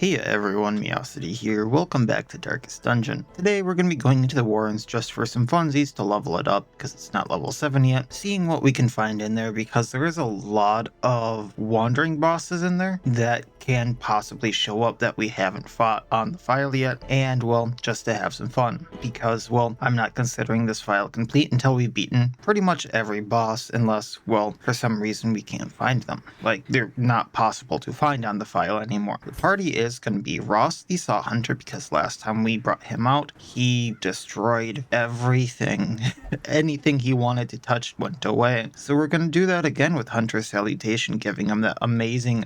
Hey everyone, Miacidae here. Welcome back to Darkest Dungeon. Today we're going to be going into the Warrens just for some funsies to level it up because it's not level 7 yet. Seeing what we can find in there because there is a lot of wandering bosses in there that can possibly show up that we haven't fought on the file yet. And well, just to have some fun because well, I'm not considering this file complete until we've beaten pretty much every boss unless, well, for some reason we can't find them. Like they're not possible to find on the file anymore. The party is going to be Ross the Saw Hunter because last time we brought him out, he destroyed everything. Anything he wanted to touch went away. So we're going to do that again with Hunter's Salutation, giving him that amazing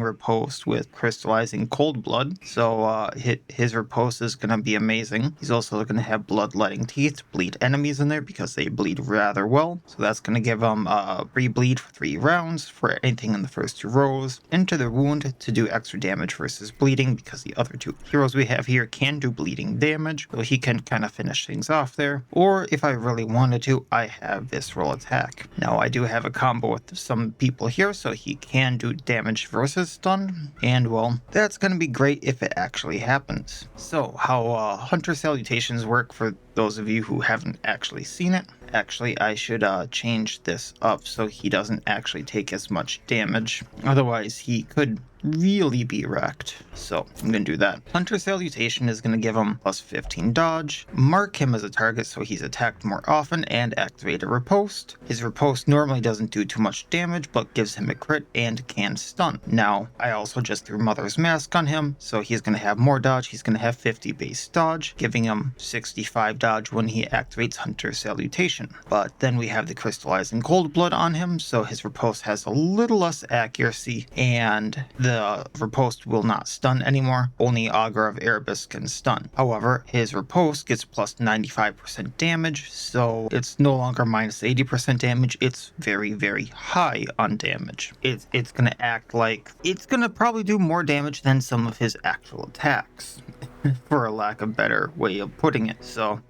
riposte with crystallizing cold blood. So his riposte is going to be amazing. He's also going to have bloodletting teeth to bleed enemies in there because they bleed rather well. So that's going to give him re-bleed for 3 rounds for anything in the first 2 rows. Enter the Wound to do extra damage versus bleeding because the other 2 heroes we have here can do bleeding damage, so he can kind of finish things off there. Or if I really wanted to, I have Visceral Attack. Now I do have a combo with some people here, so he can do damage versus stun, and well, that's going to be great if it actually happens. So how Hunter Salutations work for those of you who haven't actually seen it. Actually, I should change this up so he doesn't actually take as much damage. Otherwise, he could really be wrecked. So I'm going to do that. Hunter Salutation is going to give him plus 15 dodge, mark him as a target so he's attacked more often, and activate a riposte. His riposte normally doesn't do too much damage, but gives him a crit and can stun. Now, I also just threw Mother's Mask on him, so he's going to have more dodge. He's going to have 50 base dodge, giving him 65 dodge when he activates Hunter Salutation. But then we have the Crystallizing Cold Blood on him, so his riposte has a little less accuracy, and the riposte will not stun anymore. Only Augur of Erebus can stun. However, his riposte gets plus 95% damage, so it's no longer minus 80% damage. It's very, very high on damage. It's going to act like it's going to probably do more damage than some of his actual attacks. For a lack of better way of putting it. So,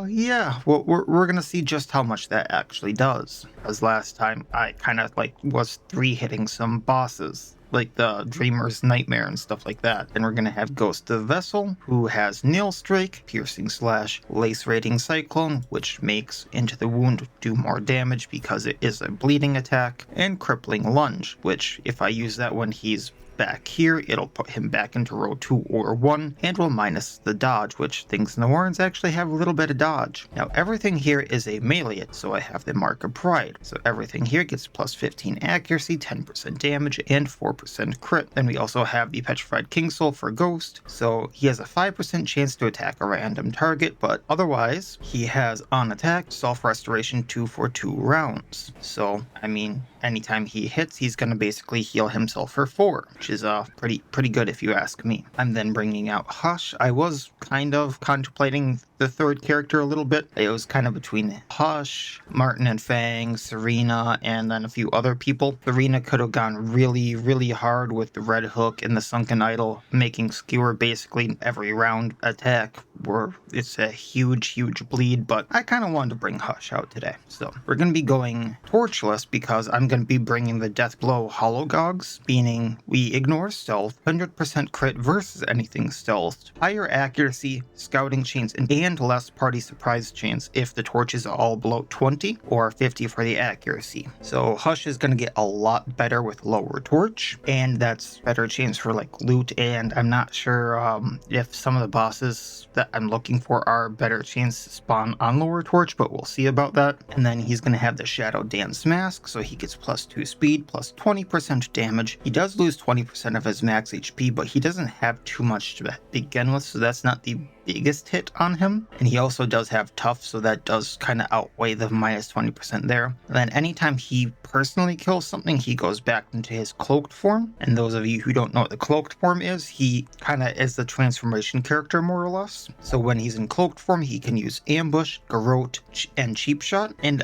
yeah, well, we're gonna see just how much that actually does. Because last time I kind of like was 3-hitting some bosses, like the Dreamer's Nightmare and stuff like that. And we're gonna have Ghost of Vessel, who has Nail Strike, Piercing Slash, Lacerating Cyclone, which makes Into the Wound do more damage because it is a bleeding attack, and Crippling Lunge, which if I use that when he's back here, it'll put him back into row 2 or 1 and will minus the dodge, which things in the Warrens actually have a little bit of dodge. Now everything here is a melee, so I have the Mark of Pride. So everything here gets plus 15 accuracy, 10% damage, and 4% crit. Then we also have the Petrified King Soul for Ghost, so he has a 5% chance to attack a random target, but otherwise he has on attack self-restoration 2 for 2 rounds. So I mean, anytime he hits, he's going to basically heal himself for 4, which is pretty good if you ask me. I'm then bringing out Hush. I was kind of contemplating the third character a little bit. It was kind of between Hush, Martin and Fang, Serena, and then a few other people. Serena could have gone really, really hard with the Red Hook and the Sunken Idol, making Skewer basically every round attack where it's a huge bleed, but I kind of wanted to bring Hush out today. So we're going to be going Torchless because I'm going to be bringing the Deathblow Hologogs, meaning we ignore stealth, 100% crit versus anything stealthed, higher accuracy, scouting chance, and less party surprise chance if the torch is all below 20 or 50 for the accuracy. So Hush is going to get a lot better with lower torch, and that's better chance for like loot, and I'm not sure if some of the bosses that I'm looking for are better chance to spawn on lower torch, but we'll see about that. And then he's going to have the Shadow Dance Mask, so he gets plus 2 speed, plus 20% damage. He does lose 20% of his max HP, but he doesn't have too much to begin with, so that's not the biggest hit on him. And he also does have Tough, so that does kind of outweigh the minus 20% there. And then anytime he personally kills something, he goes back into his cloaked form. And those of you who don't know what the cloaked form is, he kind of is the transformation character more or less. So when he's in cloaked form, he can use Ambush, Garrote, and Cheap Shot, and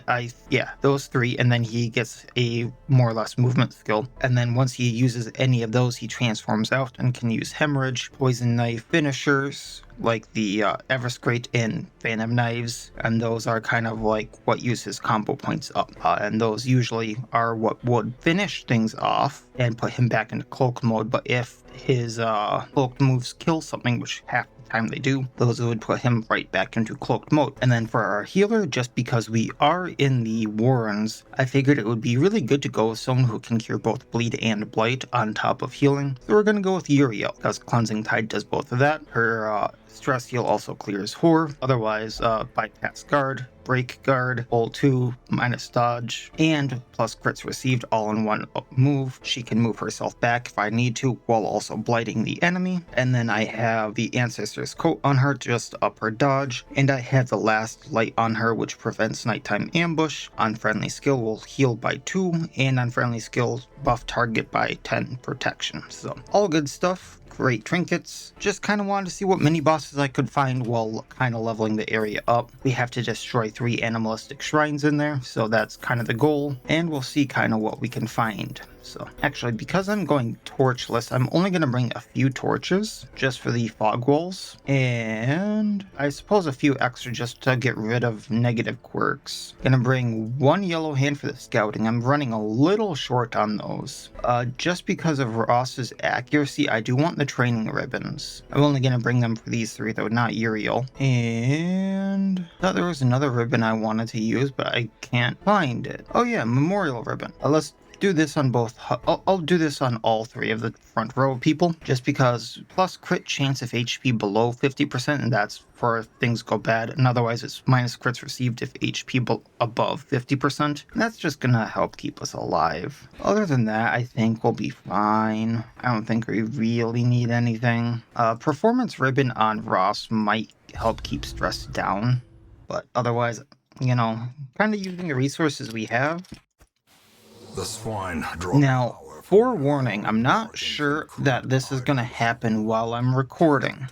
those 3, and then he gets a more or less movement skill. And then once he uses any of those, he transforms out and can use Hemorrhage, Poison Knife, Finishers, like the Everscrate and Phantom Knives, and those are kind of like what use his combo points up. And those usually are what would finish things off and put him back into cloaked mode, but if his cloaked moves kill something, which half time they do, those would put him right back into cloaked mode. And then for our healer, just because we are in the Warrens, I figured it would be really good to go with someone who can cure both bleed and blight on top of healing. So we're gonna go with Uriel, because Cleansing Tide does both of that. Her stress heal also clears Horror. Otherwise, bypass guard, break guard, pull 2, minus dodge, and plus crits received all in one move. She can move herself back if I need to, while also blighting the enemy. And then I have the Ancestor's Coat on her, just up her dodge. And I have the Last Light on her, which prevents nighttime ambush. On friendly skill will heal by 2, and on friendly skill buff target by 10 protection. So all good stuff. Great trinkets. Just kind of wanted to see what mini bosses I could find while kind of leveling the area up. We have to destroy 3 animalistic shrines in there, so that's kind of the goal, and we'll see kind of what we can find. So actually, because I'm going torchless, I'm only going to bring a few torches just for the fog walls, and I suppose a few extra just to get rid of negative quirks. Gonna bring 1 yellow hand for the scouting. I'm running a little short on those. Just because of Ross's accuracy, I do want the training ribbons. I'm only gonna bring them for these 3 though, not Uriel. And I thought there was another ribbon I wanted to use, but I can't find it. Oh yeah, memorial ribbon. Let's do this on both. I'll do this on all 3 of the front row people, just because plus crit chance if HP below 50%, and that's for if things go bad, and otherwise it's minus crits received if HP above 50%, and that's just gonna help keep us alive. Other than that, I think we'll be fine. I don't think we really need anything. Performance ribbon on Ross might help keep stress down, but otherwise, you know, kind of using the resources we have. The swine now, forewarning, I'm not sure that this is going to happen while I'm recording.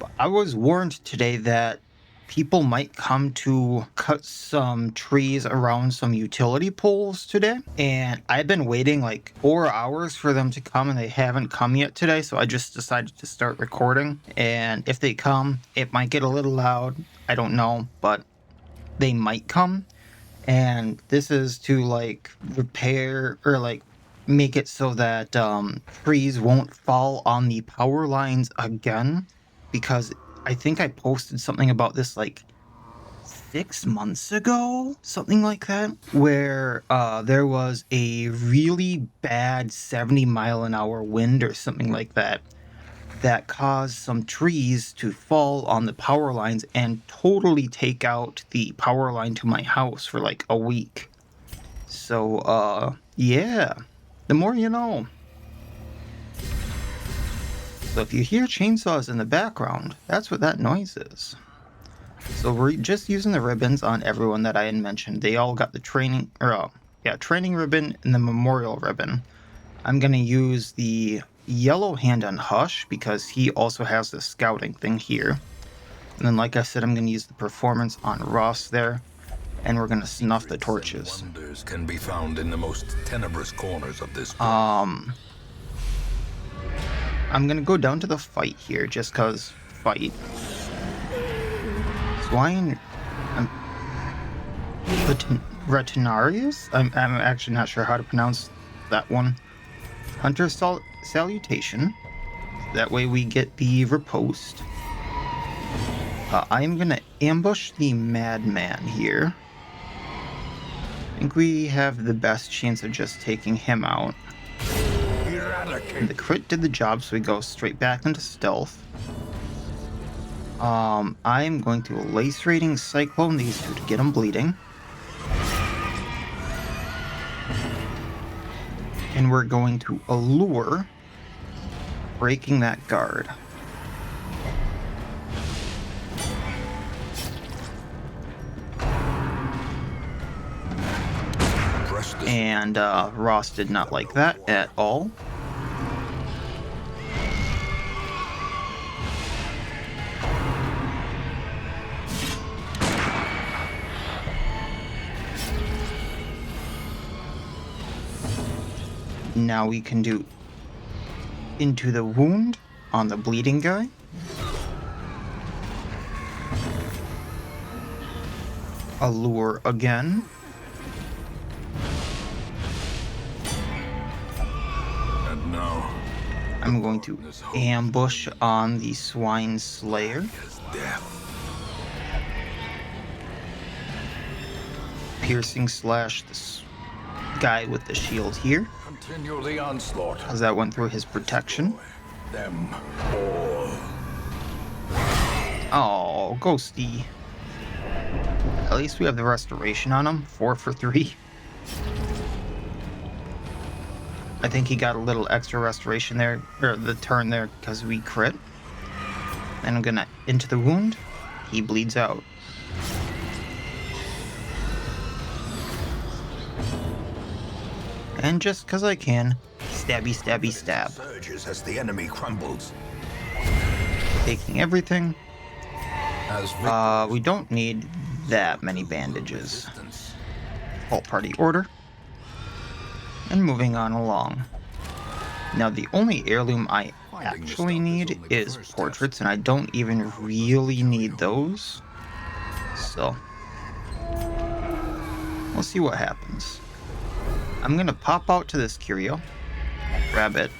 But I was warned today that people might come to cut some trees around some utility poles today. And I've been waiting like 4 hours for them to come, and they haven't come yet today. So I just decided to start recording. And if they come, it might get a little loud. I don't know, but they might come. And this is to like repair or like make it so that trees won't fall on the power lines again, because I think I posted something about this like 6 months ago, something like that, where there was a really bad 70-mile-an-hour wind or something like that that caused some trees to fall on the power lines and totally take out the power line to my house for like a week. So, yeah, the more you know. So if you hear chainsaws in the background, that's what that noise is. So we're just using the ribbons on everyone that I had mentioned. They all got the training, training ribbon and the memorial ribbon. I'm gonna use the yellow hand on Hush because he also has the scouting thing here. And then, like I said, I'm going to use the performance on Ross there, and we're going to snuff the torches. Wonders can be found in the most tenebrous corners of this. I'm going to go down to the fight here just because fight. Swine. Retiarius? I'm actually not sure how to pronounce that one. Hunter Salutation. That way we get the riposte. I'm gonna ambush the Madman here. I think we have the best chance of just taking him out. And the crit did the job, so we go straight back into stealth. I'm going to Lacerating Cyclone these 2 to get them bleeding. And we're going to Allure, breaking that guard. And Ross did not like that at all. Now we can do Into the Wound on the bleeding guy. Allure again. And now I'm going to ambush on the Swine Slayer. is death. Piercing slash this guy with the shield here, Continue the onslaught. as that went through his protection. Them all. Oh, Ghosty. At least we have the restoration on him. 4 for 3. I think he got a little extra restoration there, or the turn there, because we crit. And I'm gonna into the wound. He bleeds out. And just because I can, stabby, stabby, stab. Surges as the enemy crumbles. Taking everything. As We don't need that many bandages. Full party order. And moving on along. Now the only heirloom I actually need is portraits, and I don't even really need those. So we'll see what happens. I'm gonna pop out to this curio, grab it,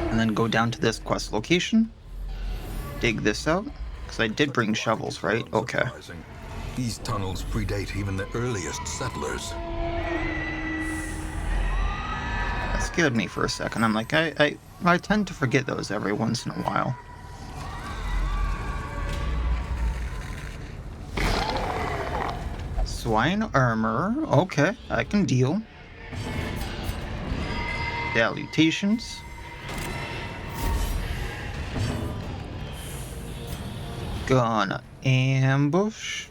and then go down to this quest location, dig this out, because I did bring shovels, right? Okay. These tunnels predate even the earliest settlers. That scared me for a second. I'm like, I tend to forget those every once in a while. Swine armor. Okay, I can deal. Salutations. Gonna ambush.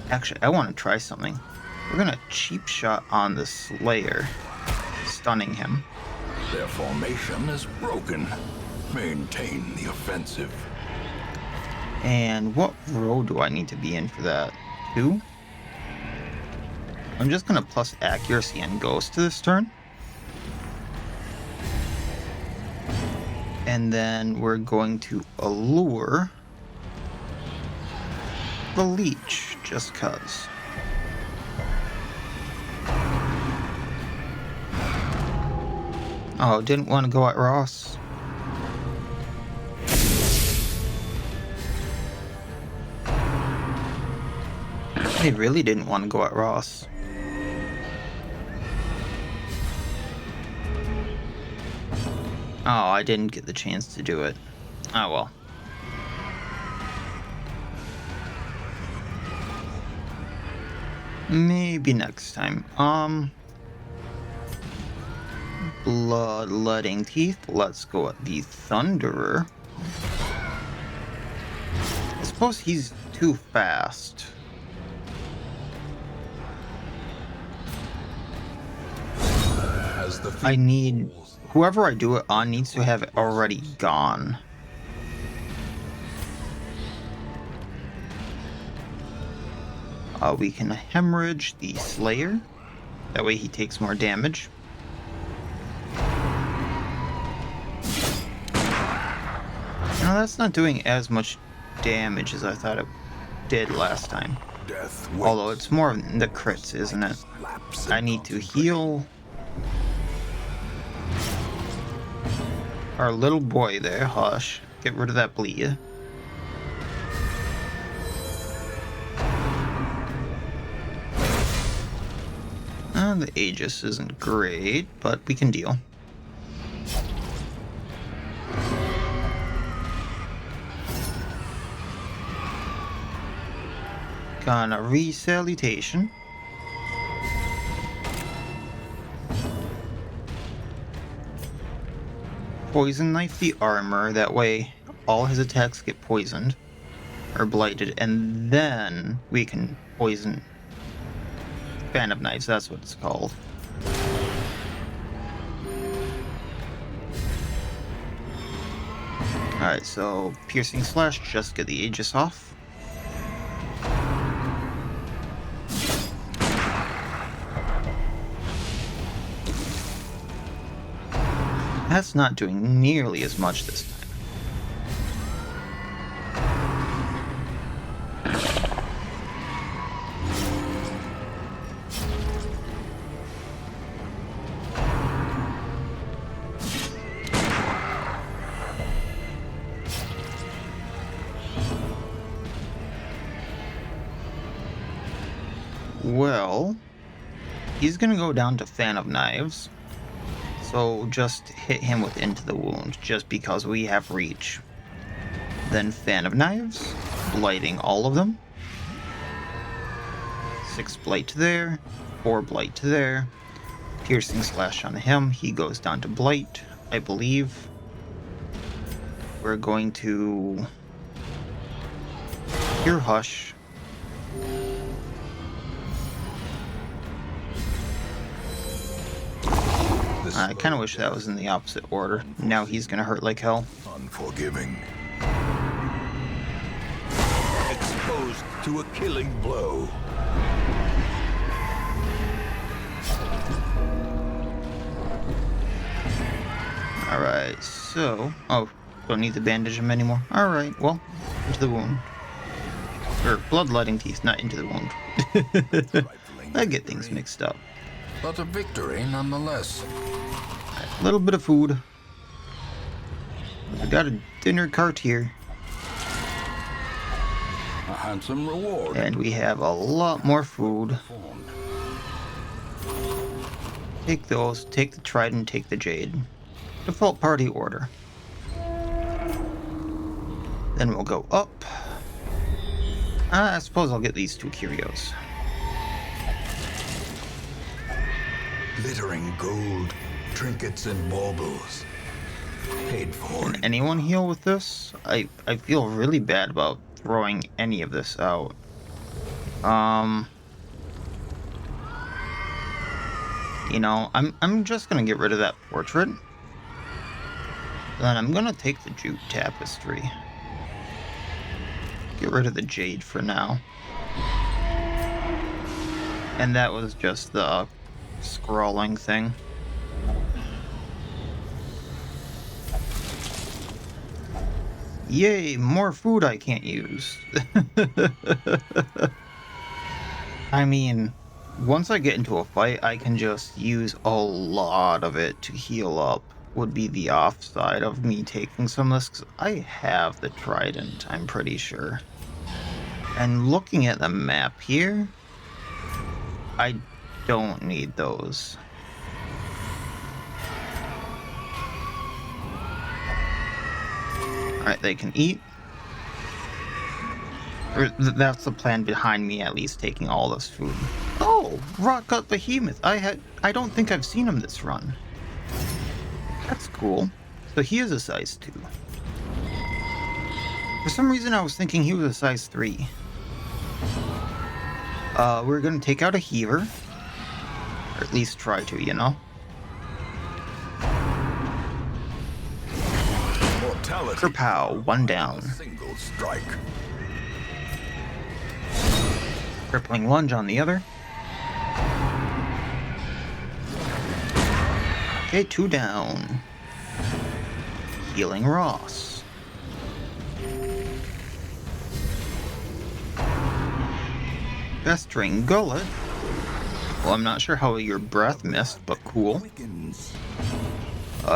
Actually, I want to try something. We're gonna cheap shot on the Slayer, stunning him. Their formation is broken. Maintain the offensive. And what row do I need to be in for that? 2? I'm just gonna plus accuracy and ghost to this turn. And then we're going to allure the Leech, just cuz. Oh, didn't want to go at Ross. They really didn't want to go at Ross. Oh, I didn't get the chance to do it. Oh well. Maybe next time. Bloodletting Teeth. Let's go at the Thunderer. I suppose he's too fast. I need... Whoever I do it on needs to have it already gone. We can hemorrhage the Slayer. That way he takes more damage. Now that's not doing as much damage as I thought it did last time. Although it's more of the crits, isn't it? I need to heal our little boy there, Hush. Get rid of that bleed. The Aegis isn't great, but we can deal. Gonna re-salutation. Poison knife the armor, that way all his attacks get poisoned or blighted, and then we can poison Phantom Knives, that's what it's called. Alright, so piercing slash, just get the Aegis off. That's not doing nearly as much this time. He's gonna go down to Fan of Knives. So just hit him with Into the Wound, just because we have reach. Then Fan of Knives, blighting all of them. 6 blight there, 4 blight there. Piercing Slash on him, he goes down to blight, I believe. We're going to Cure Hush. I kind of wish that was in the opposite order. Now he's gonna hurt like hell. Unforgiving. Exposed to a killing blow. Alright, so... Oh, don't need to bandage him anymore. Alright, well, into the wound. Or bloodletting teeth, not into the wound. I get things mixed up. But a victory nonetheless. A little bit of food. We got a dinner cart here. A handsome reward. And we have a lot more food. Take those, take the trident, take the jade. Default party order. Then we'll go up. I suppose I'll get these 2 curios. Glittering gold, trinkets and baubles. Paid for. Can anyone heal with this? I feel really bad about throwing any of this out. You know, I'm just gonna get rid of that portrait. Then I'm gonna take the jute tapestry. Get rid of the jade for now. And that was just the scrolling thing. Yay, more food I can't use. I mean, once I get into a fight, I can just use a lot of it to heal up. Would be the offside of me taking some of this, 'cause I have the trident, I'm pretty sure. And looking at the map here, I don't need those. Alright, they can eat. Or that's the plan behind me at least taking all this food. Oh, Rotgut Behemoth. I don't think I've seen him this run. That's cool. So he is a size 2. For some reason I was thinking he was a size 3. We're gonna take out a heaver. Or at least try to, you know? Kerpow, 1 down. Single strike. Crippling lunge on the other. Okay, 2 down. Healing Ross. Festering Gullet. Well, I'm not sure how your breath missed, but cool.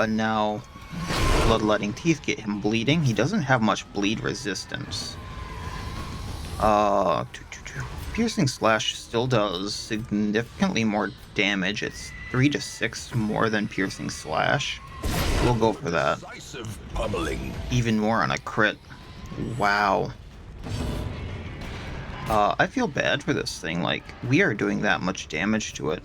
Now, Bloodletting Teeth get him bleeding. He doesn't have much bleed resistance. Piercing Slash still does significantly more damage. It's 3 to 6 more than Piercing Slash. We'll go for that. Even more on a crit. Wow. I feel bad for this thing. Like, we are doing that much damage to it.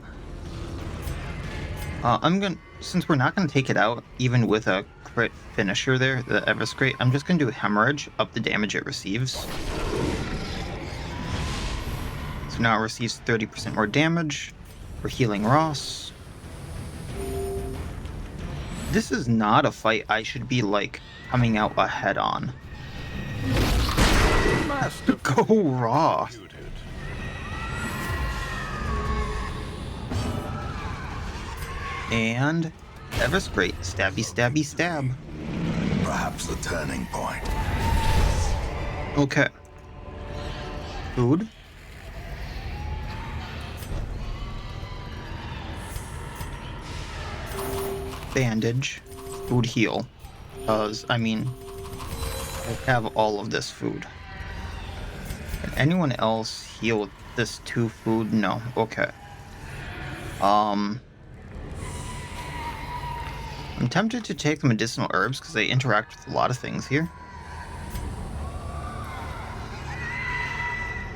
Since we're not gonna take it out, even with a crit finisher there, the Everscrate, I'm just gonna do Hemorrhage, up the damage it receives. So now it receives 30% more damage. We're healing Ross. This is not a fight I should be, like, coming out ahead on. Go Ross! And Everscrate, stabby stabby stab. Perhaps the turning point. Okay. Food. Bandage. Food heal. Because, I mean, I have all of this food. Can anyone else heal with this 2 food? No. Okay. I'm tempted to take the medicinal herbs because they interact with a lot of things here.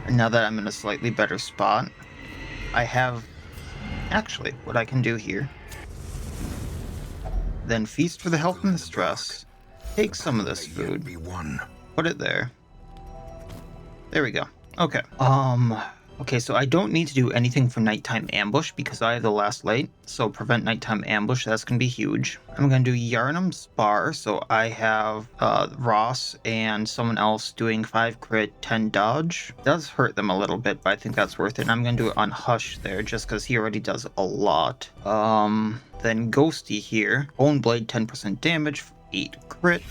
And now that I'm in a slightly better spot, I have actually what I can do here. Then feast for the health and the stress. Take some of this food. Put it there. There we go. Okay. Okay, so I don't need to do anything for nighttime ambush because I have the last light. So prevent nighttime ambush, that's going to be huge. I'm going to do Yarnum's Bar. So I have Ross and someone else doing 5 crit, 10 dodge. It does hurt them a little bit, but I think that's worth it. And I'm going to do it on Hush there just because he already does a lot. Then Ghosty here. Bone Blade, 10% damage, 8 crit.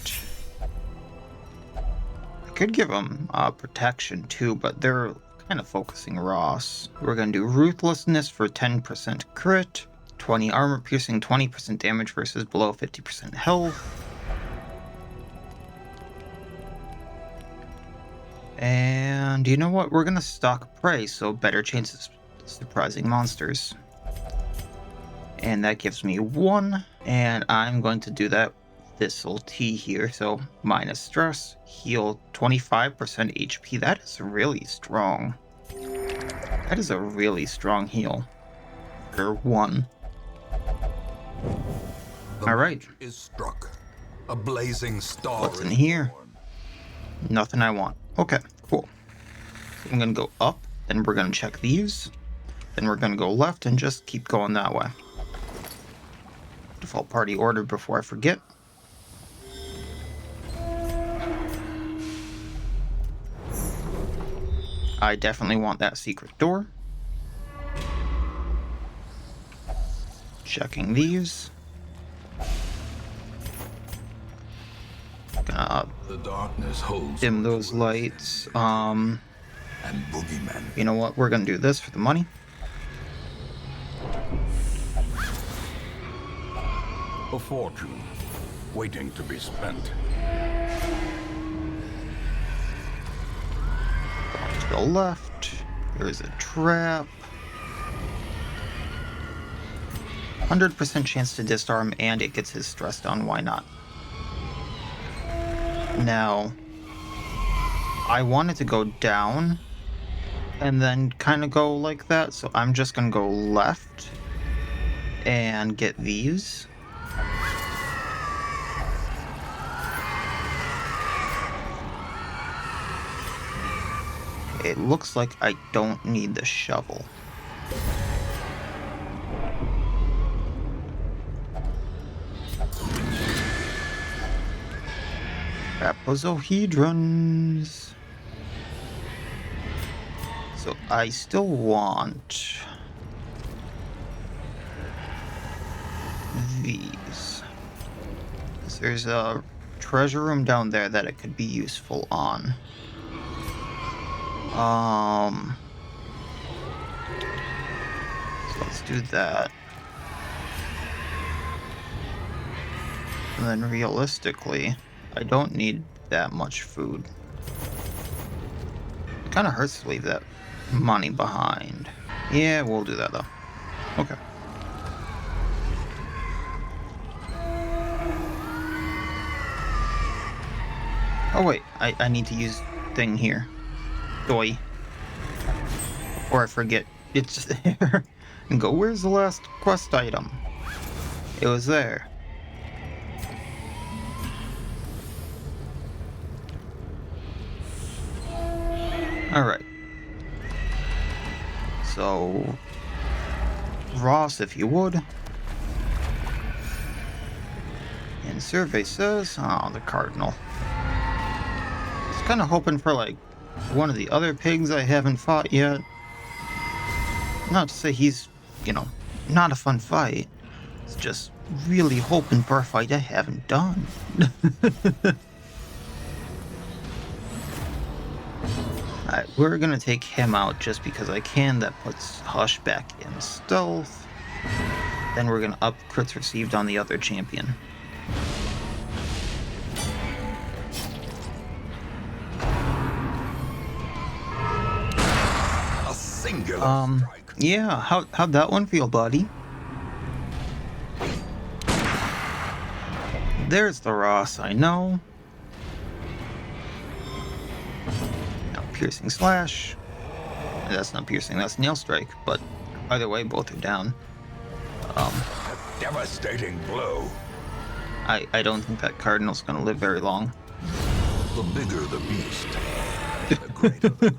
I could give him protection too, but they're kind of focusing Ross. We're going to do Ruthlessness for 10% crit, 20 armor piercing, 20% damage versus below 50% health. And you know what? We're going to stock Prey, so better chances of surprising monsters. And that gives me 1, and I'm going to do that Thistle Tea here, so minus stress, heal 25% HP. That is really strong. That is a really strong heal for 1. All right. Is struck. A blazing star. What's in here? Nothing I want. Okay, cool. So I'm gonna go up, then we're gonna check these, then we're gonna go left and just keep going that way. Default party order before I forget. I definitely want that secret door. Checking these. Gonna the darkness holds dim those lights. and boogeymen. You know what? We're gonna do this for the money. A fortune waiting to be spent. To the left, there is a trap. 100% chance to disarm, and it gets his stress down. Why not? Now, I wanted to go down and then kind of go like that, so I'm just gonna go left and get these. It looks like I don't need the shovel. Trapezohedrons. So I still want these. There's a treasure room down there that it could be useful on. So let's do that. And then realistically, I don't need that much food. It kind of hurts to leave that money behind. Yeah, we'll do that though. Okay. Oh wait, I need to use thing here. Doi. Before I forget, it's there. And go, where's the last quest item? It was there. Alright. So, Ross, if you would. And survey says, oh, the Cardinal. I was kind of hoping for, like, one of the other pigs I haven't fought yet. Not to say he's, you know, not a fun fight. It's just really hoping for a fight I haven't done. Alright, we're gonna take him out just because I can. That puts Hush back in stealth. Then we're gonna up crits received on the other champion. Singular strike. Yeah, how'd that one feel, buddy? There's the Ross, I know. Now piercing slash. That's not piercing, that's nail strike, but either way, both are down. A devastating blow. I don't think that Cardinal's gonna live very long. The bigger the beast, the greater the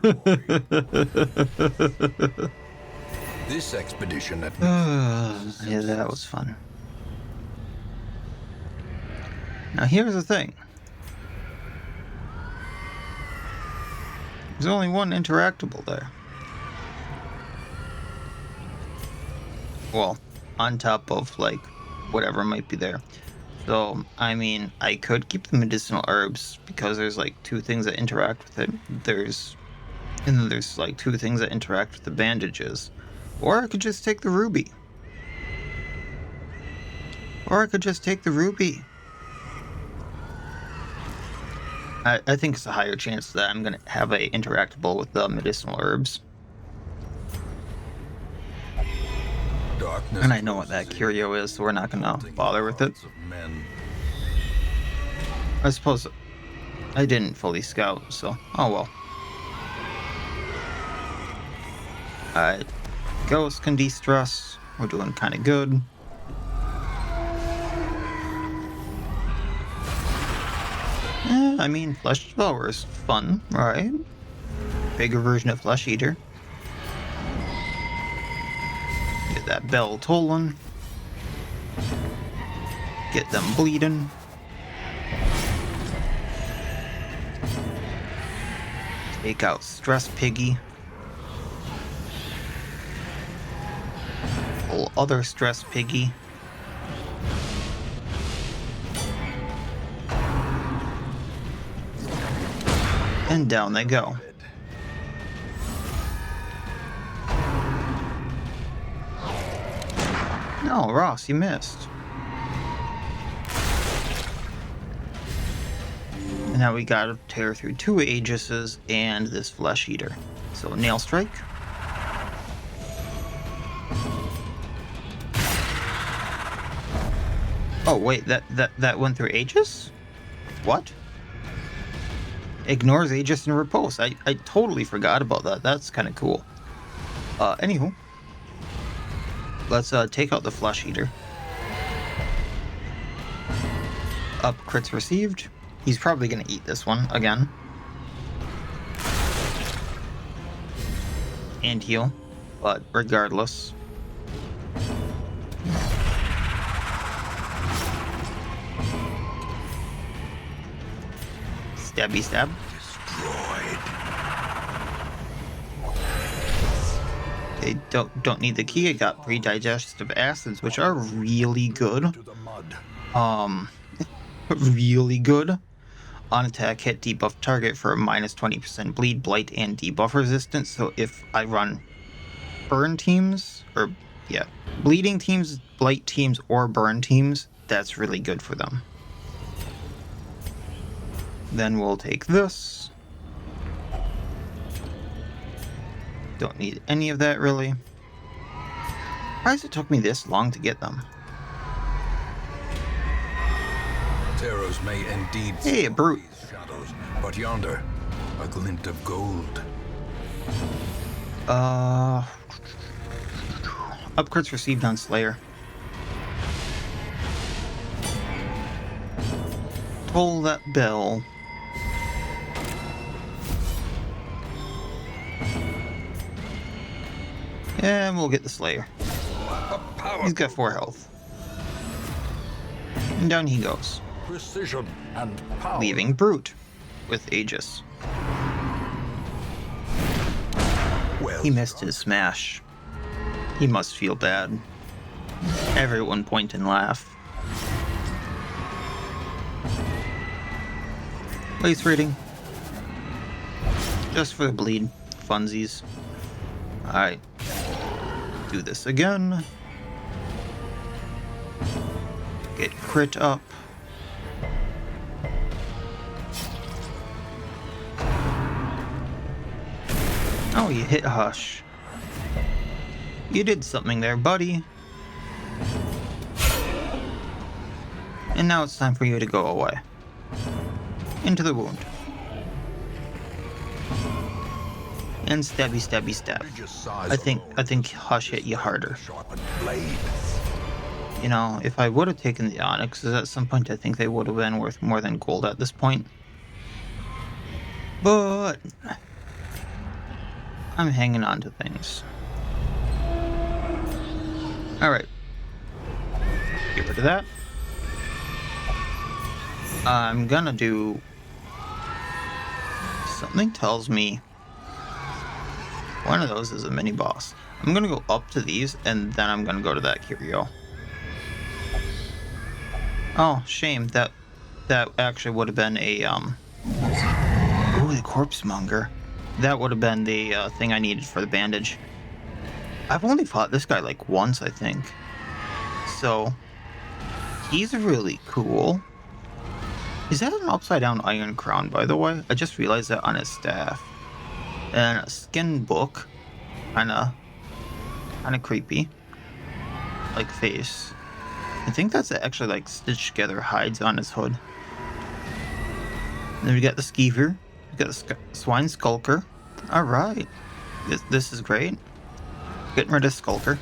glory. This expedition at Yeah, that was fun. Now here's the thing. There's only one interactable there. Well, on top of, like, whatever might be there. So, I mean, I could keep the medicinal herbs, because there's, like, 2 things that interact with it. And then there's, like, 2 things that interact with the bandages. Or I could just take the ruby. I think it's a higher chance that I'm going to have a interactable with the medicinal herbs. darkness. And I know what that curio is, so we're not going to bother with it. I suppose I didn't fully scout, so oh well. Alright. Ghost can de-stress. We're doing kind of good. I mean, Flesh Devourer is fun, right? Bigger version of Flesh Eater. Get that bell tolling. Get them bleeding. Take out Stress Piggy. Pull other Stress Piggy. And down they go. No, Ross, you missed. And now we gotta tear through 2 Aegises and this Flesh Eater. So, Nail Strike. Oh, wait, that went through Aegis? What? Ignores Aegis and Repulse. I totally forgot about that. That's kind of cool. Anywho. Let's take out the Flesh Eater. Up crits received. He's probably going to eat this one again. And heal. But regardless. Stabby stab. Destroyed. They don't need the key. I got pre-digestive acids, which are really good. To the mud. Really good. On attack, hit debuff target for a minus 20% bleed, blight, and debuff resistance. So if I run burn teams, or yeah, bleeding teams, blight teams, or burn teams, that's really good for them. Then we'll take this. Don't need any of that, really. Why does it took me this long to get them? Terrors may indeed Hey, a brute. these shadows, but yonder, a glint of gold. Upgrades received on Slayer. Toll that bell. And we'll get the Slayer. He's got 4 health. And down he goes. Precision and power. Leaving Brute with Aegis. Well He missed his smash. He must feel bad. Everyone point and laugh. Place rating. Just for the bleed. Funsies. Alright. Do this again. Get crit up. Oh, you hit Hush. You did something there, buddy. And now it's time for you to go away. Into the wound. And stabby, stabby, stab. I think Hush hit you harder. You know, if I would have taken the Onyxes at some point, I think they would have been worth more than gold at this point. But I'm hanging on to things. Alright. Get rid of that. I'm gonna do... Something tells me one of those is a mini boss. I'm gonna go up to these, and then I'm gonna go to that curio. Oh, shame. That actually would have been a, Ooh, the Corpsemonger. That would have been the thing I needed for the bandage. I've only fought this guy like once, I think. So, he's really cool. Is that an upside down iron crown, by the way? I just realized that on his staff. And a skin book. Kinda creepy. Like face. I think that's actually like stitched together hides on his hood. And then we got the Skeever. We got the Swine Skulker. Alright. This is great. Getting rid of Skulker.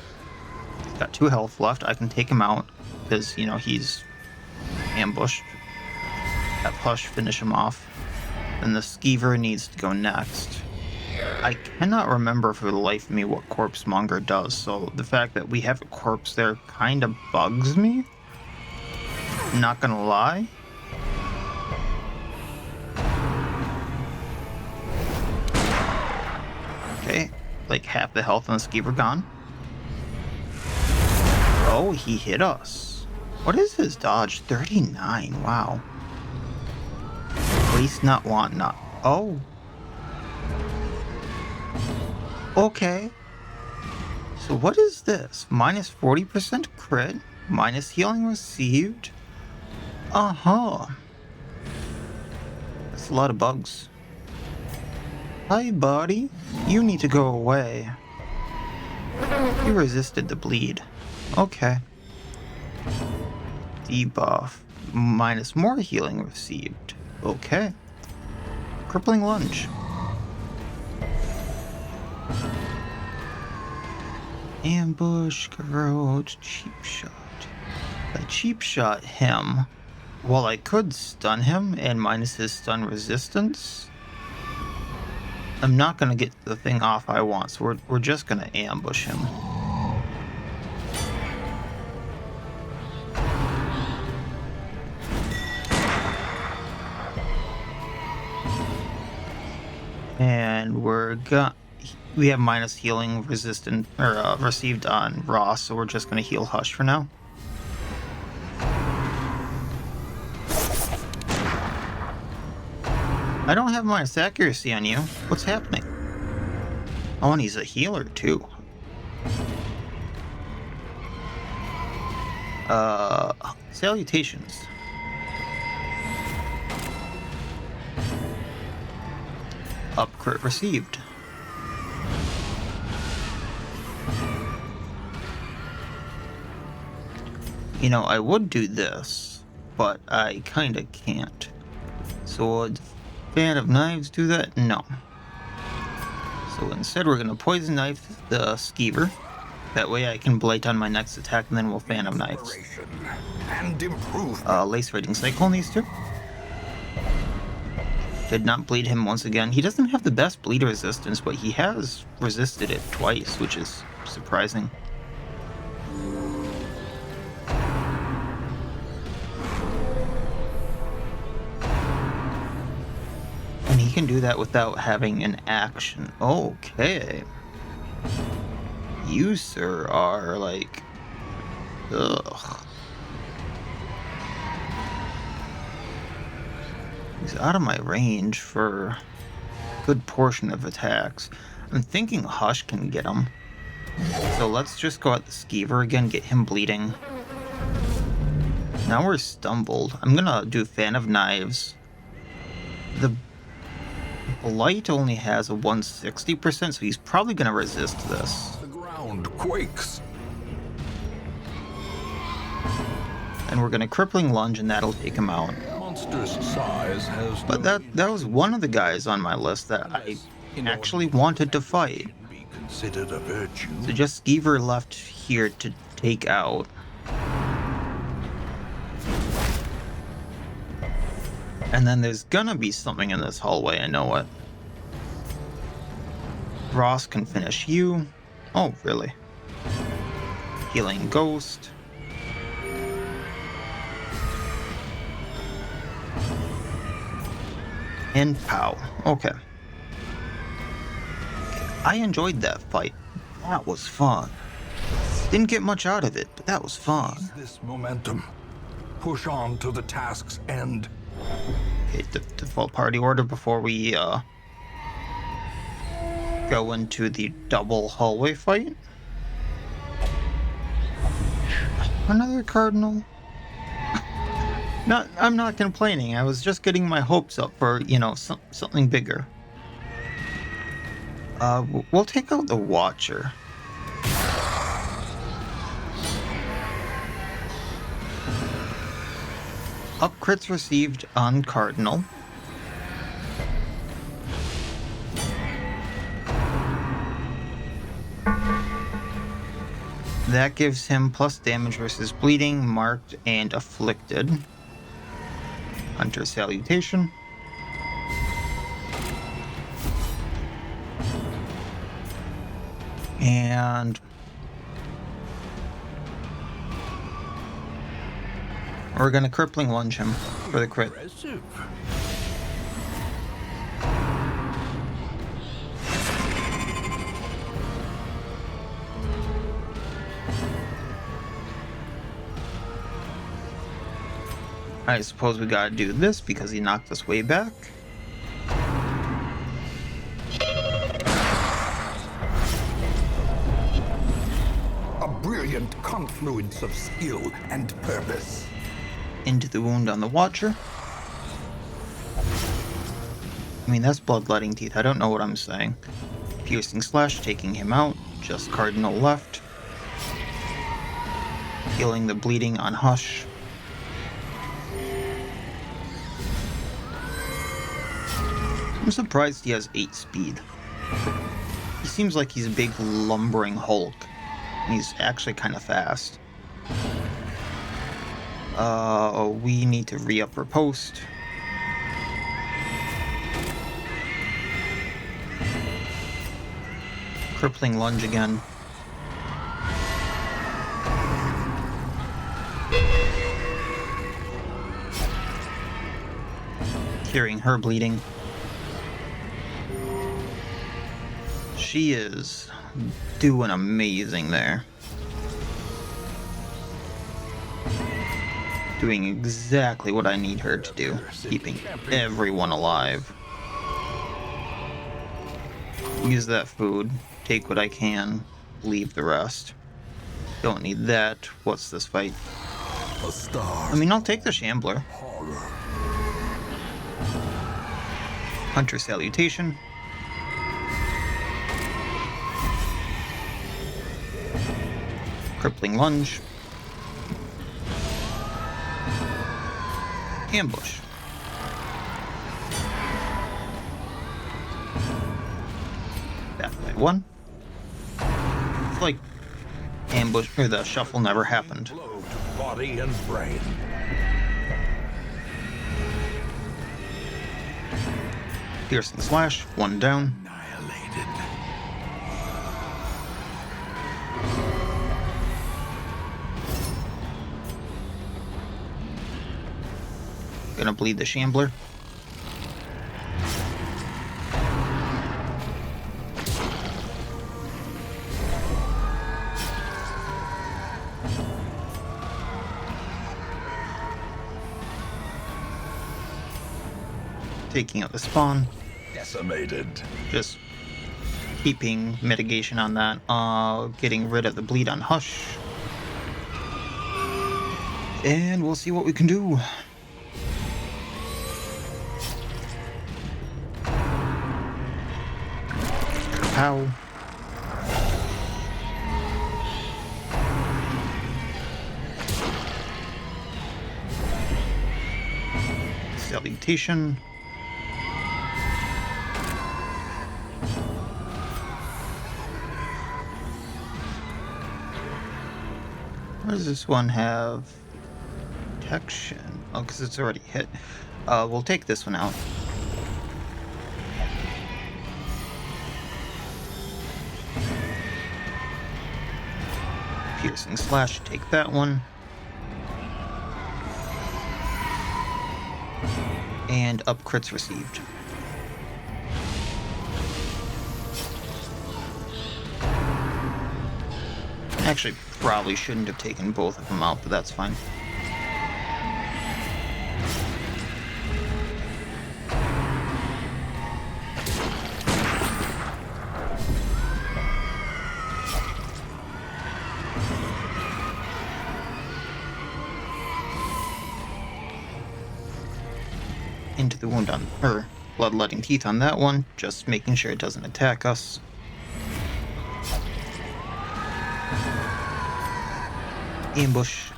He's got 2 health left. I can take him out. Because, you know, he's ambushed. That Hush finish him off. And the Skeever needs to go next. I cannot remember for the life of me what Corpsemonger does, so the fact that we have a corpse there kind of bugs me. Not gonna lie. Okay, like half the health on the Skeever gone. Oh, he hit us. What is his dodge? 39, wow. Waste not, want not. Oh. Okay. So what is this? Minus 40% crit? Minus healing received? Uh-huh. That's a lot of bugs. Hi, buddy. You need to go away. You resisted the bleed. Okay. Debuff. Minus more healing received. Okay. Crippling lunge. Ambush, corrode, cheap shot. I cheap shot him. Well, I could stun him and minus his stun resistance. I'm not gonna get the thing off I want, so we're just gonna ambush him. And we have minus healing resistant or received on Ross, so we're just gonna heal Hush for now. I don't have minus accuracy on you. What's happening? Oh, and he's a healer too. Salutations. Up crit received. You know, I would do this, but I kinda can't. So would Fan of Knives do that? No. So instead we're gonna Poison Knife the Skeever. That way I can Blight on my next attack and then we'll Fan of Knives. Lace Raiding Cycle on these two. Did not bleed him once again. He doesn't have the best bleed resistance, but he has resisted it twice, which is surprising. And he can do that without having an action. Okay. You, sir, are like... Ugh. He's out of my range for a good portion of attacks. I'm thinking Hush can get him. So let's just go at the Skeever again, get him bleeding. Now we're stumbled. I'm gonna do Fan of Knives. The Blight only has a 160%, so he's probably gonna resist this. ground quakes. And we're gonna crippling lunge, and that'll take him out. Monstrous size has But no that was one of the guys on my list that I actually wanted to fight. be considered a virtue. So just Skeever left here to take out. And then there's gonna be something in this hallway, I know it. Ross can finish you. Oh, really? Healing Ghost. And pow. Okay. I enjoyed that fight. That was fun. Didn't get much out of it, but that was fun. Seize this momentum. Push on to the task's end. Okay, default party order before we go into the double hallway fight. Another Cardinal. I'm not complaining. I was just getting my hopes up for, you know, something bigger. We'll take out the Watcher. Up crits received on Cardinal. That gives him plus damage versus bleeding, marked, and afflicted. Hunter Salutation. And we're gonna crippling lunge him for the crit. Impressive. I suppose we gotta do this because he knocked us way back. A brilliant confluence of skill and purpose. Into the wound on the Watcher. I mean, that's bloodletting teeth. I don't know what I'm saying. Piercing Slash taking him out. Just Cardinal left. Healing the bleeding on Hush. I'm surprised he has 8 speed. He seems like he's a big lumbering Hulk. And he's actually kind of fast. We need to re-up our post. Crippling lunge again. Curing her bleeding. She is doing amazing there. Doing exactly what I need her to do. Keeping everyone alive. Use that food. Take what I can. Leave the rest. Don't need that. What's this fight? A star. I mean, I'll take the Shambler. Horror. Hunter Salutation. Crippling Lunge. Ambush. Back by 1. It's like ambush, or the shuffle never happened. Blow to body and brain. Piercing Slash, 1 down. Annihilated. Gonna bleed the Shambler. Taking out the spawn. Decimated. Just keeping mitigation on that. Getting rid of the bleed on Hush. And we'll see what we can do. Pow. Salutation. What does this one have? Protection. Oh, because it's already hit. We'll take this one out. Piercing Slash, take that one. And up crits received. Actually, probably shouldn't have taken both of them out, but that's fine. Into the wound on, or bloodletting teeth on that one, just making sure it doesn't attack us. Ambush.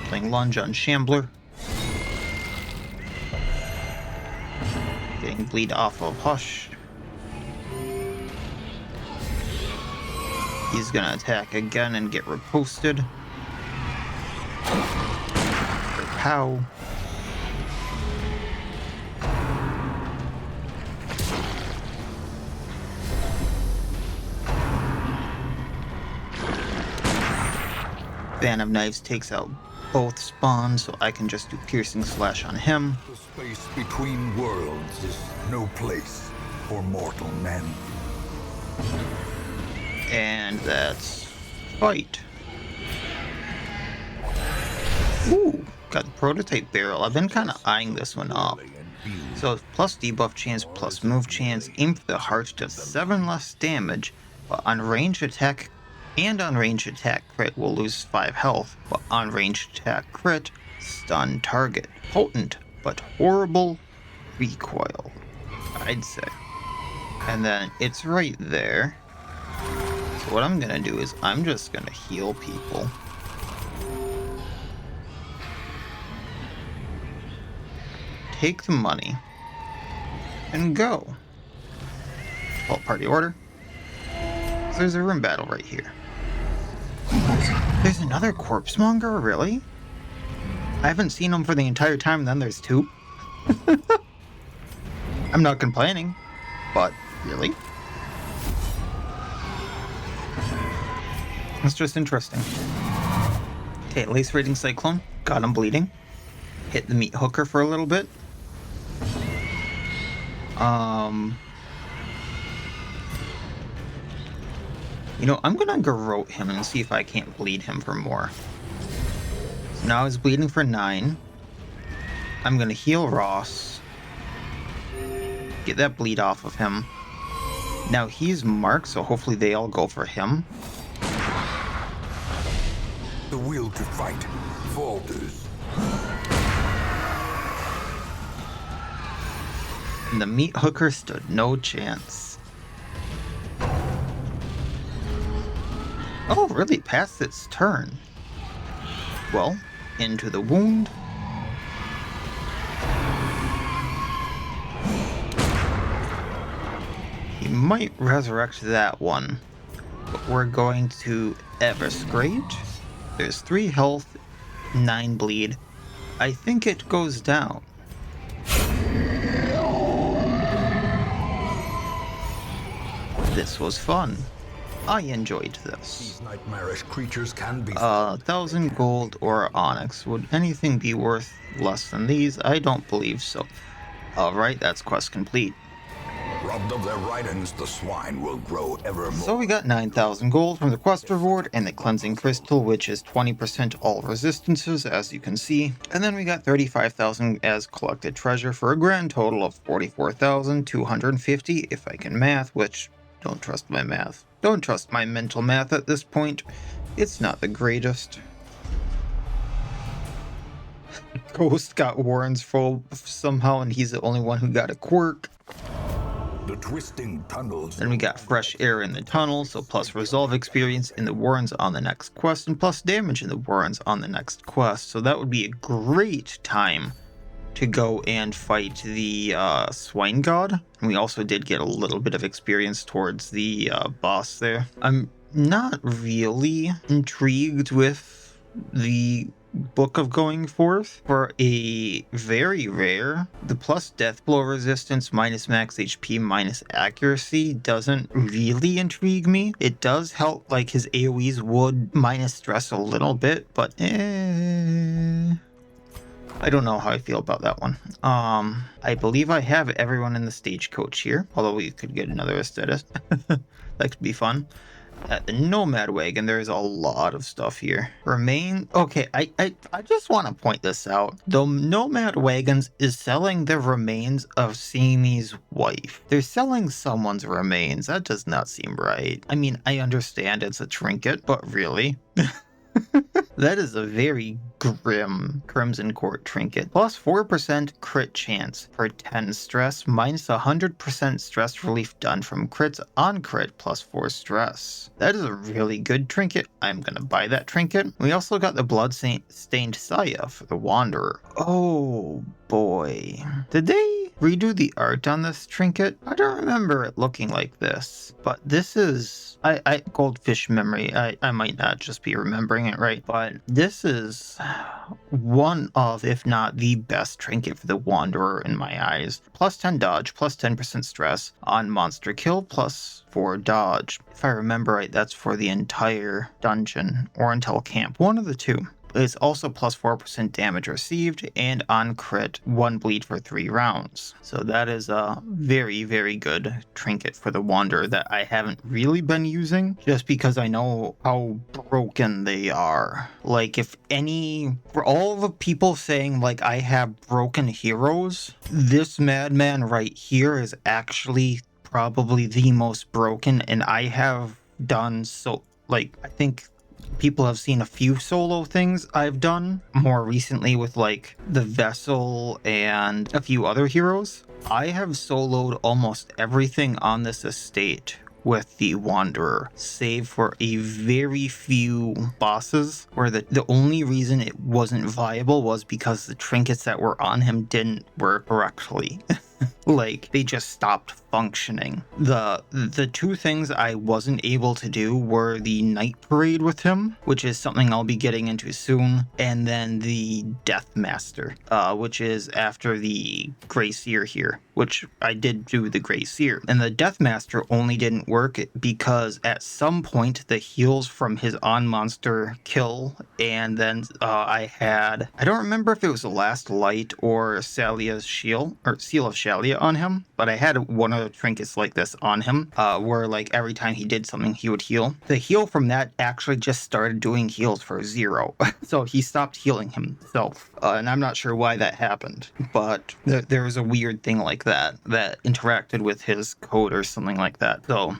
Playing lunge on Shambler. Getting bleed off of Hush. He's gonna attack again and get riposted. Pow. Fan of Knives takes out both spawns, so I can just do Piercing Slash on him. The space between worlds is no place for mortal men. And that's Fight. Ooh, got the Prototype Barrel. I've been kind of eyeing this one up. So plus debuff chance, plus move chance, aim for the heart does 7 less damage, but on ranged attack and on ranged attack crit will lose 5 health, but on ranged attack crit, stun target. Potent, but horrible recoil, I'd say. And then it's right there. So what I'm gonna do is I'm just gonna heal people. Take the money and go. Well, party order. So there's a room battle right here. There's another Corpsemonger, really? I haven't seen him for the entire time, and then there's 2. I'm not complaining, but really? That's just interesting. Okay, Lace Raiding Cyclone. Got him bleeding. Hit the Meat Hooker for a little bit. You know, I'm gonna garrote him and see if I can't bleed him for more. So now he's bleeding for 9. I'm gonna heal Ross. Get that bleed off of him. Now he's marked, so hopefully they all go for him. The will to fight falters. And the Meat Hooker stood no chance. Oh, really? Past its turn. Well, into the wound. He might resurrect that one. But we're going to Everscrate. There's 3 health, 9 bleed. I think it goes down. This was fun. I enjoyed this. These nightmarish creatures can be 1,000 gold or onyx. Would anything be worth less than these? I don't believe so. Alright, that's quest complete. robbed of their ridings, the swine will grow ever more. So we got 9,000 gold from the quest reward and the cleansing crystal, which is 20% all resistances, as you can see. And then we got 35,000 as collected treasure for a grand total of 44,250 if I can math, which don't trust my math. Don't trust my mental math at this point. It's not the greatest. Ghost got Warren's full somehow, and he's the only one who got a quirk. The twisting tunnels. Then we got fresh air in the tunnel, so plus resolve experience in the warrens on the next quest, and plus damage in the warrens on the next quest. So that would be a great time to go and fight the Swine God. And we also did get a little bit of experience towards the boss there. I'm not really intrigued with the Book of Going Forth. For a very rare, the plus death blow resistance minus max HP minus accuracy doesn't really intrigue me. It does help, like his AoEs would minus stress a little bit, but I don't know how I feel about that one. I believe I have everyone in the stagecoach here, although we could get another aesthetic. That could be fun. At the Nomad Wagon, there's a lot of stuff here. Okay, I just want to point this out. The Nomad Wagons is selling the remains of Sami's wife. They're selling someone's remains. That does not seem right. I mean, I understand it's a trinket, but really? That is a very grim Crimson Court trinket. Plus 4% crit chance for 10 stress, minus 100% stress relief done from crits on crit, plus 4 stress. That is a really good trinket. I'm gonna buy that trinket. We also got the Blood-Stained Saya for the Wanderer. Oh boy. Did they redo the art on this trinket? I don't remember it looking like this, but this is... I goldfish memory. I might not just be remembering it right, but this is one of, if not the best trinket for the Wanderer in my eyes. Plus 10 dodge, plus 10% stress on monster kill, plus 4 dodge. If I remember right, that's for the entire dungeon or until camp, one of the two. It's also plus 4% damage received, and on crit, 1 bleed for 3 rounds. So that is a very, very good trinket for the Wanderer that I haven't really been using, just because I know how broken they are. Like, if any... For all the people saying, like, I have broken heroes, this madman right here is actually probably the most broken, and I have done so... Like, I think... people have seen a few solo things I've done more recently with like the Vessel and a few other heroes. I have soloed almost everything on this estate with the Wanderer, save for a very few bosses where the only reason it wasn't viable was because the trinkets that were on him didn't work correctly. Like, they just stopped functioning. The two things I wasn't able to do were the Night Parade with him, which is something I'll be getting into soon, and then the Death Master, which is after the Grey Seer here, which I did do the Grey Seer. And the Death Master only didn't work because at some point the heals from his on-monster kill, and then I don't remember if it was the Last Light or Salia's Shield, or Seal of Shalia on him, but I had one of the trinkets like this on him, where like every time he did something he would heal. The heal from that actually just started doing heals for 0, so he stopped healing himself, and I'm not sure why that happened, but there was a weird thing like that interacted with his code or something like that. So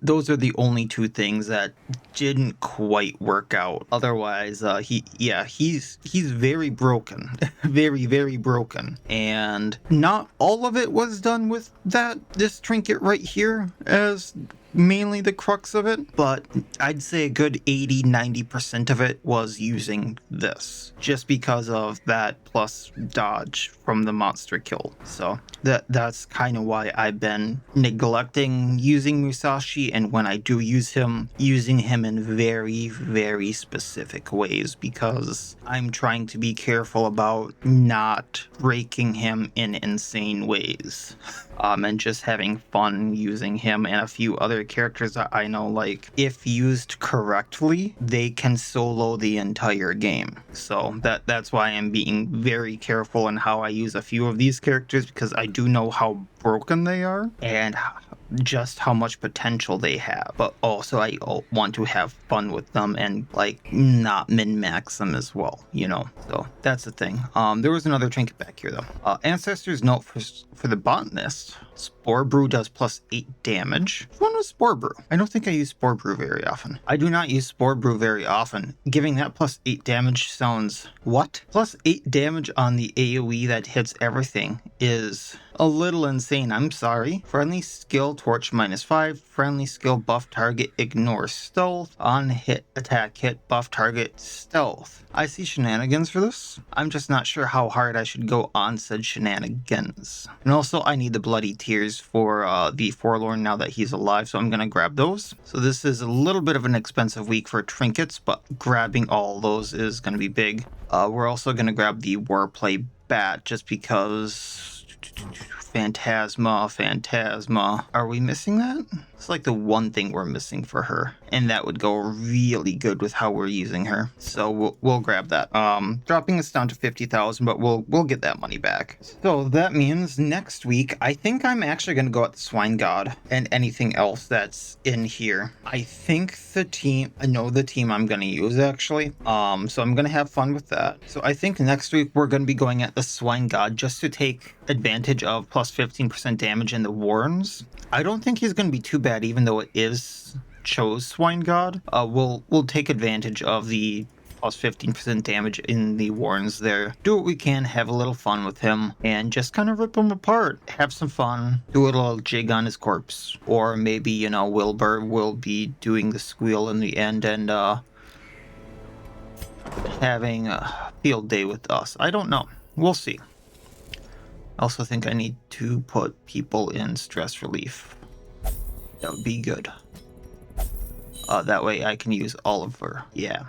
those are the only two things that didn't quite work out. Otherwise, he's very broken, very, very broken, and not all of it was done with this trinket right here as mainly the crux of it, but I'd say a good 80-90% of it was using this, just because of that plus dodge from the monster kill. So that's kind of why I've been neglecting using Musashi, and when I do use him, using him in very, very specific ways, because I'm trying to be careful about not breaking him in insane ways. And just having fun using him and a few other characters that I know, like, if used correctly, they can solo the entire game. So that's why I'm being very careful in how I use a few of these characters, because I do know how broken they are and just how much potential they have, but also I want to have fun with them and like not min-max them as well, you know. So that's the thing. There was another trinket back here though. Ancestor's Note for the Botanist. Spore Brew does plus 8 damage. Which one was Spore Brew? I don't think I use Spore Brew very often. I do not use Spore Brew very often. Giving that plus 8 damage sounds... What? Plus 8 damage on the AoE that hits everything is a little insane. I'm sorry. Friendly skill torch -5. Friendly skill buff target ignore stealth. On hit attack hit buff target stealth. I see shenanigans for this. I'm just not sure how hard I should go on said shenanigans. And also I need the bloody tears for the Forlorn now that he's alive, so I'm gonna grab those. So this is a little bit of an expensive week for trinkets, but grabbing all those is gonna be big. We're also gonna grab the Warplay Bat just because... Phantasma. Are we missing that? It's like the one thing we're missing for her, and that would go really good with how we're using her. So we'll grab that. Dropping us down to 50,000, but we'll get that money back. So that means next week, I think I'm actually gonna go at the Swine God and anything else that's in here. I think I know the team I'm gonna use actually. So I'm gonna have fun with that. So I think next week we're gonna be going at the Swine God just to take advantage of plus 15% damage in the Warrens. I don't think he's going to be too bad, even though it is Chose Swine God. We'll take advantage of the plus 15% damage in the Warrens there. Do what we can, have a little fun with him, and just kind of rip him apart. Have some fun, do a little jig on his corpse. Or maybe, you know, Wilbur will be doing the squeal in the end and having a field day with us. I don't know. We'll see. I also think I need to put people in stress relief. That would be good. That way I can use Oliver. Yeah.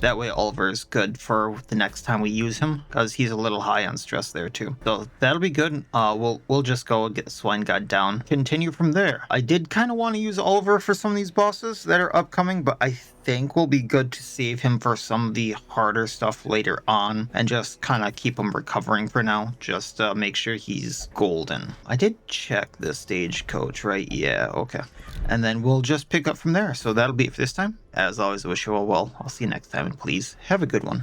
That way Oliver is good for the next time we use him, because he's a little high on stress there too. So that'll be good. We'll just go get the Swine God down. Continue from there. I did kind of want to use Oliver for some of these bosses that are upcoming, but I think will be good to save him for some of the harder stuff later on and just kind of keep him recovering for now. Just make sure he's golden. I did check the stagecoach, right? Yeah, okay. And then we'll just pick up from there. So that'll be it for this time. As always, I wish you all well. I'll see you next time, and please have a good one.